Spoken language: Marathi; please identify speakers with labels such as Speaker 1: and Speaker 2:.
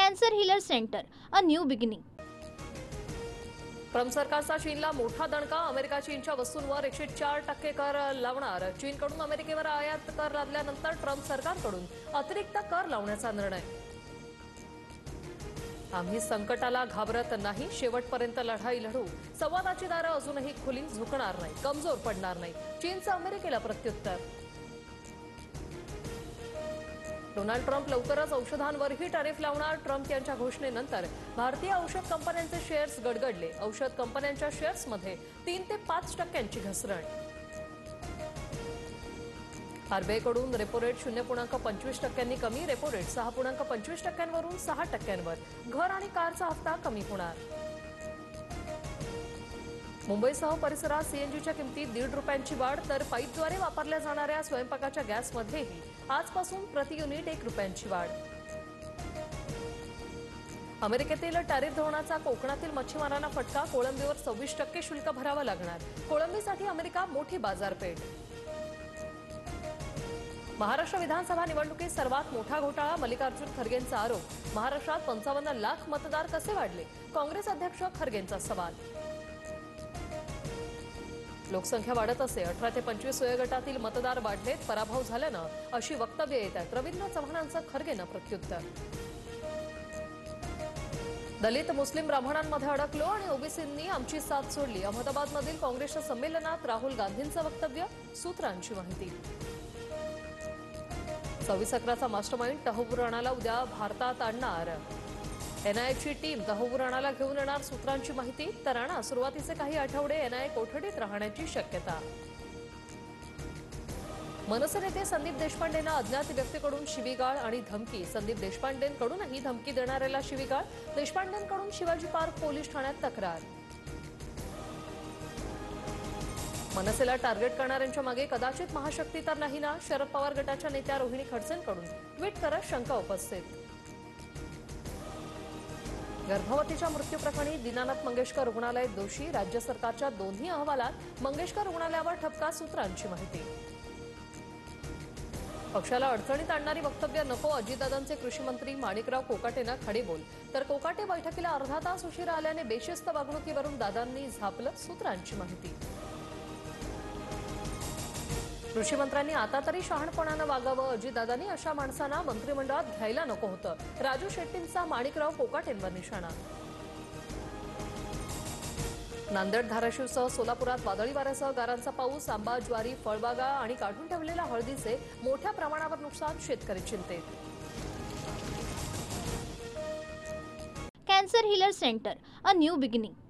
Speaker 1: Cancer healer centre, a new beginning.
Speaker 2: Trump सरकारचा चीनला मोठा दणका. अमेरिका चीनच्या वस्तूंवर 104% कर लावणार. चीनकडून अमेरिकेवर आयात कर लादल्यानंतर ट्रम्प सरकारकडून अतिरिक्त कर लावण्याचा निर्णय. आम्ही संकटाला घाबरत नाही, शेवटपर्यंत लढाई लढू. संवादाची दारं अजूनही खुली, झुकणार नाही, कमजोर पडणार नाही. चीनचं अमेरिकेला प्रत्युत्तर. डोनाल्ड ट्रम्प लवकरच औषधांवरही टॅरिफ लावणार. ट्रम्प यांच्या घोषणेनंतर भारतीय औषध कंपन्यांचे शेअर्स गडगडले. औषध कंपन्यांच्या शेअर्समध्ये 3 ते 5% घसरण. आरबीआयकडून रेपो रेट 0.25% कमी. रेपो रेट 6.25% वरून 6%वर. घर आणि कारचा हप्ता कमी होणार. मुंबईसह परिसरात सीएनजीच्या किमतीत ₹1.5 वाढ. तर पाईपद्वारे वापरल्या जाणाऱ्या स्वयंपाकाच्या गॅसमध्येही आजपासून प्रति युनिट ₹1 वाढ. अमेरिकेतील टॅरिफ धोरणाचा कोकणातील मच्छीमारांना फटका. कोळंबीवर 26% शुल्क भरावं लागणार. कोळंबीसाठी अमेरिका मोठी बाजारपेठ. महाराष्ट्र विधानसभा निवडणुकीत सर्वात मोठा घोटाळा. मल्लिकार्जुन खरगेंचा आरोप. महाराष्ट्रात 55 लाख मतदार कसे वाढले? काँग्रेस अध्यक्ष खरगेंचा सवाल. लोकसंख्या वाढत असे, 18 ते 25 वयोगटातील मतदार वाढलेत. पराभव झाल्यानं अशी वक्तव्य येत आहेत. रवींद्र चव्हाणांचं खरगेंना प्रत्युत्तर. दलित मुस्लिम ब्राह्मणांमध्ये अडकलो आणि ओबीसींनी आमची साथ सोडली. अहमदाबादमधील काँग्रेसच्या संमेलनात राहुल गांधींचं वक्तव्य. सूत्रांची माहिती. 26/11चा मास्टरमाइंड तहव्वुराणाला उद्या भारतात आणणार. एनआयएची टीम तहव्वुराणाला घेऊन येणार. सूत्रांची माहिती. तर राणा सुरुवातीचे काही आठवडे एनआयए कोठडीत राहण्याची शक्यता. मनसे नेते संदीप देशपांडेंना अज्ञात व्यक्तीकडून शिवीगाळ आणि धमकी. संदीप देशपांडेंकडूनही धमकी देणाऱ्याला शिवीगाळ. देशपांडेंकडून शिवाजी पार्क पोलीस ठाण्यात तक्रार. मनसेला टार्गेट करणाऱ्यांच्या मागे कदाचित महाशक्ती तर नाही ना? शरद पवार गटाच्या नेत्या रोहिणी खडसेंकडून ट्विट करत शंका उपस्थित. गर्भवतीच्या मृत्यूप्रकरणी दीनानाथ मंगेशकर रुग्णालयात दोषी. राज्य सरकारच्या दोन्ही अहवालात मंगेशकर रुग्णालयावर ठपका. सूत्रांची माहिती. पक्षाला अडचणीत आणणारी वक्तव्य नको. अजितदादांचे कृषी मंत्री माणिकराव कोकाटेंना खडेबोल. तर कोकाटे बैठकीला अर्धा तास उशिरा आल्याने बेशिस्त वागणुकीवरून दादांनी झापलं. सूत्रांची माहिती. कृषी मंत्र्यांनी आता तरी शहाणपणानं वागावं. अजितदादांनी अशा माणसांना मंत्रिमंडळात घ्यायला नको होतं. राजू शेट्टींचा माणिकराव कोकाटेंवर निशाणा. नांदेड, धाराशिवसह सोलापुरात वादळी वाऱ्यासह गारांचा पाऊस. आंबा, ज्वारी, फळबागा आणि काढून ठेवलेल्या हळदीचे मोठ्या प्रमाणावर नुकसान. शेतकरी चिंतेत.
Speaker 1: Cancer healer centre, a new beginning.